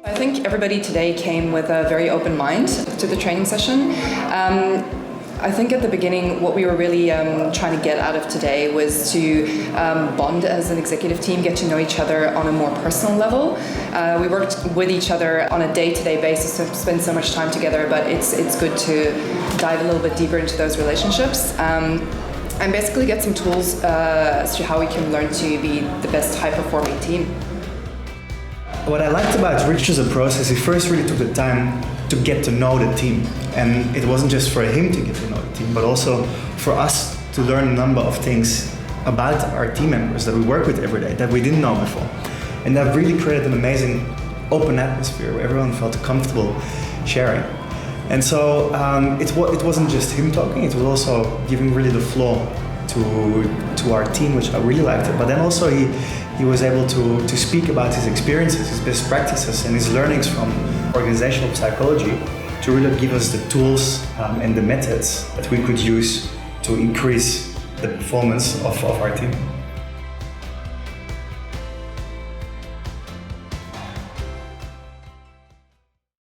I think everybody today came with a very open mind to the training session. I think at the beginning what we were really trying to get out of today was to bond as an executive team, get to know each other on a more personal level. We worked with each other on a day-to-day basis, so spend so much time together, but it's good to dive a little bit deeper into those relationships. And basically get some tools as to how we can learn to be the best high-performing team. What I liked about Richard's process, he first really took the time to get to know the team. And it wasn't just for him to get to know the team, but also for us to learn a number of things about our team members that we work with every day that we didn't know before. And that really created an amazing open atmosphere where everyone felt comfortable sharing. And so it wasn't just him talking, it was also giving really the floor to our team, which I really liked it. But then also he was able to speak about his experiences, his best practices, and his learnings from organizational psychology to really give us the tools and the methods that we could use to increase the performance of our team.